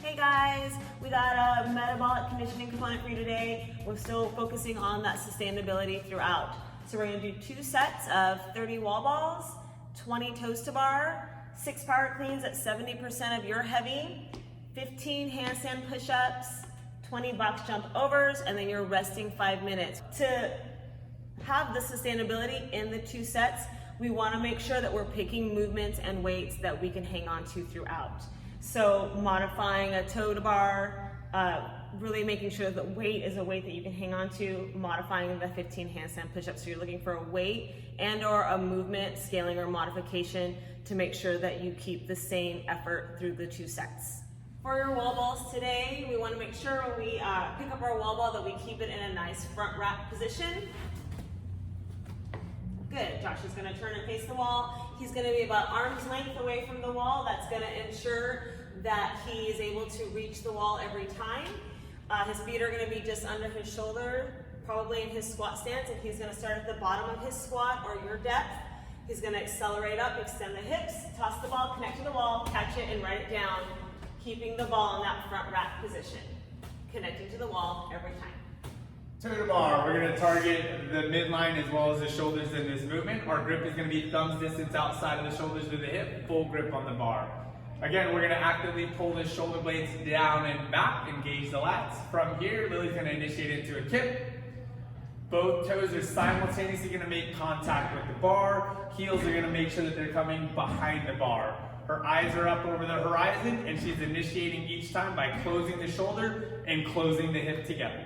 Hey guys, we got a metabolic conditioning component for you today. We're still focusing on that sustainability throughout. So we're gonna do 2 sets of 30 wall balls, 20 toes to bar, 6 power cleans at 70% of your heavy, 15 handstand push-ups, 20 box jump overs, and then you're resting 5 minutes. To have the sustainability in the 2 sets, we wanna make sure that we're picking movements and weights that we can hang on to throughout. So modifying a toe to bar, really making sure that weight is a weight that you can hang on to, modifying the 15 handstand push-ups. So you're looking for a weight and or a movement, scaling or modification to make sure that you keep the same effort through the 2 sets. For your wall balls today, we wanna make sure when we pick up our wall ball that we keep it in a nice front rack position. Good, Josh is gonna turn and face the wall. He's gonna be about arm's length away from the wall. That's gonna ensure that he is able to reach the wall every time. His feet are gonna be just under his shoulder, probably in his squat stance, and he's gonna start at the bottom of his squat or your depth. He's gonna accelerate up, extend the hips, toss the ball, connect to the wall, catch it, and write it down, keeping the ball in that front rack position, connecting to the wall every time. Toe to bar, we're going to target the midline as well as the shoulders in this movement. Our grip is going to be thumbs distance outside of the shoulders to the hip, full grip on the bar. Again, we're going to actively pull the shoulder blades down and back, engage the lats. From here, Lily's going to initiate into a kip. Both toes are simultaneously going to make contact with the bar. Heels are going to make sure that they're coming behind the bar. Her eyes are up over the horizon, and she's initiating each time by closing the shoulder and closing the hip together.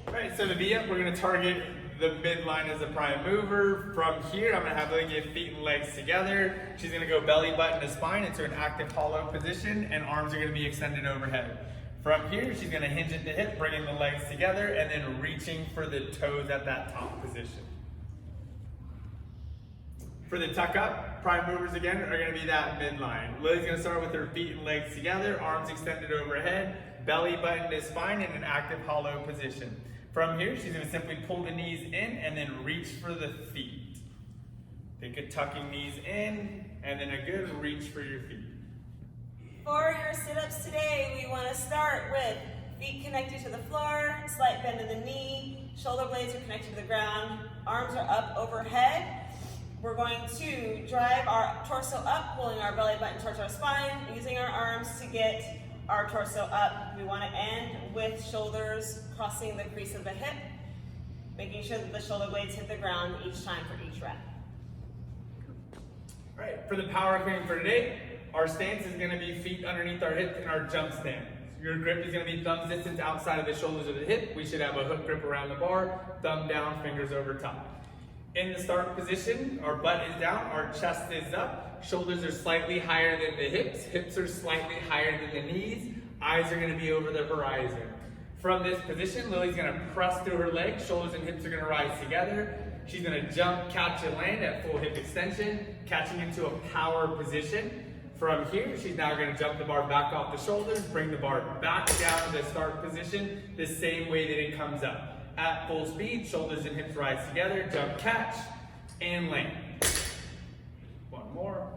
Alright, so to be up, we're going to target the midline as a prime mover. From here, I'm going to have Lily get feet and legs together. She's going to go belly button to spine into an active hollow position, and arms are going to be extended overhead. From here, she's going to hinge at the hip, bringing the legs together, and then reaching for the toes at that top position. For the tuck up, prime movers again are going to be that midline. Lily's going to start with her feet and legs together, arms extended overhead, belly button to spine in an active hollow position. From here, she's going to simply pull the knees in and then reach for the feet. Think of tucking knees in and then a good reach for your feet. For your sit-ups today, we want to start with feet connected to the floor, slight bend in the knee, shoulder blades are connected to the ground, arms are up overhead. We're going to drive our torso up, pulling our belly button towards our spine, using our arms to get our torso up. We want to end with shoulders crossing the crease of the hip, making sure that the shoulder blades hit the ground each time for each rep. All right, for the power clean for today, our stance is going to be feet underneath our hips in our jump stance. Your grip is going to be thumbs distance outside of the shoulders of the hip. We should have a hook grip around the bar, thumb down, fingers over top. In the start position, our butt is down, our chest is up, shoulders are slightly higher than the hips are slightly higher than the knees, eyes are going to be over the horizon. From this position, Lily's going to press through her legs, shoulders and hips are going to rise together. She's going to jump, catch and land at full hip extension, catching into a power position. From here, she's now going to jump the bar back off the shoulders, bring the bar back down to the start position, the same way that it comes up. At full speed, shoulders and hips rise together, jump, catch, and land. One more.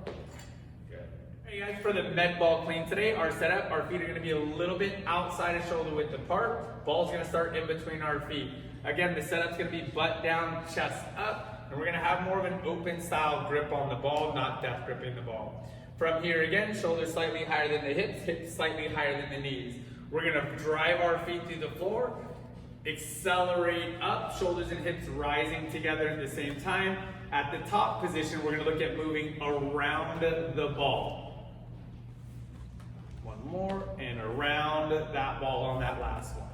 Good. Hey guys, for the med ball clean today, our setup, our feet are going to be a little bit outside of shoulder width apart. Ball's going to start in between our feet. Again, the setup's going to be butt down, chest up, and we're going to have more of an open style grip on the ball, not death gripping the ball. From here again, shoulders slightly higher than the hips, hips slightly higher than the knees. We're going to drive our feet through the floor, accelerate up, shoulders and hips rising together at the same time. At the top position, we're going to look at moving around the ball. One more, and around that ball on that last one.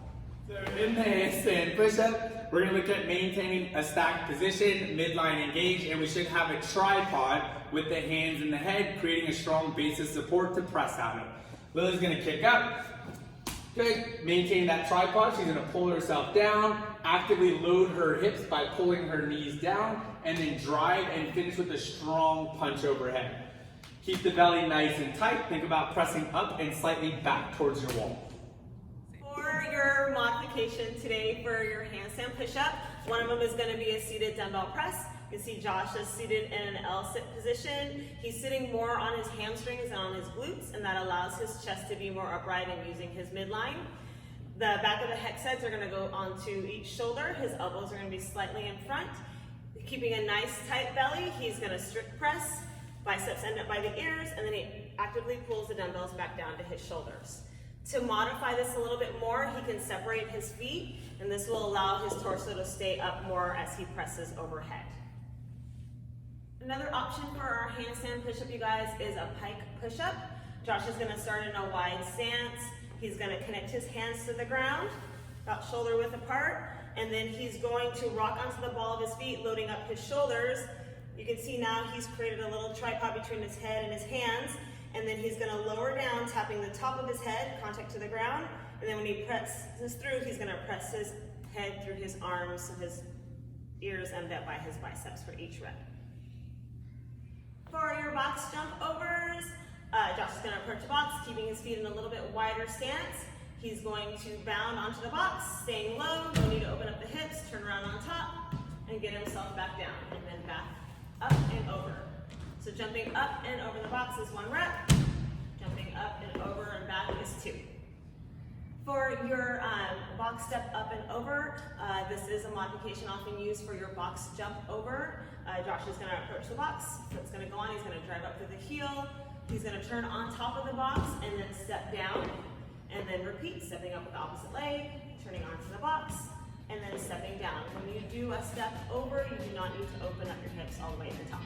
So in the handstand push-up, we're going to look at maintaining a stacked position, midline engaged, and we should have a tripod with the hands and the head, creating a strong base of support to press out of. Lily's going to kick up. Good. Maintain that tripod. She's going to pull herself down, actively load her hips by pulling her knees down, and then drive and finish with a strong punch overhead. Keep the belly nice and tight. Think about pressing up and slightly back towards your wall. For your modification today for your handstand push-up, one of them is going to be a seated dumbbell press. You can see Josh is seated in an L-sit position. He's sitting more on his hamstrings and on his glutes, and that allows his chest to be more upright and using his midline. The back of the hex heads are gonna go onto each shoulder. His elbows are gonna be slightly in front. Keeping a nice tight belly, he's gonna strict press. Biceps end up by the ears, and then he actively pulls the dumbbells back down to his shoulders. To modify this a little bit more, he can separate his feet, and this will allow his torso to stay up more as he presses overhead. Another option for our handstand push-up, you guys, is a pike push-up. Josh is gonna start in a wide stance. He's gonna connect his hands to the ground, about shoulder width apart, and then he's going to rock onto the ball of his feet, loading up his shoulders. You can see now he's created a little tripod between his head and his hands, and then he's gonna lower down, tapping the top of his head, contact to the ground, and then when he presses through, he's gonna press his head through his arms, so his ears end up by his biceps for each rep. For your box jump overs, Josh is going to approach the box, keeping his feet in a little bit wider stance. He's going to bound onto the box, staying low, no need to open up the hips, turn around on top, and get himself back down, and then back up and over. So jumping up and over the box is 1 rep, jumping up and over and back is 2. For your box step up and over, this is a modification often used for your box jump over. Josh is going to approach the box, so it's going to go on, he's going to drive up through the heel, he's going to turn on top of the box and then step down, and then repeat, stepping up with the opposite leg, turning onto the box, and then stepping down. When you do a step over, you do not need to open up your hips all the way at the top.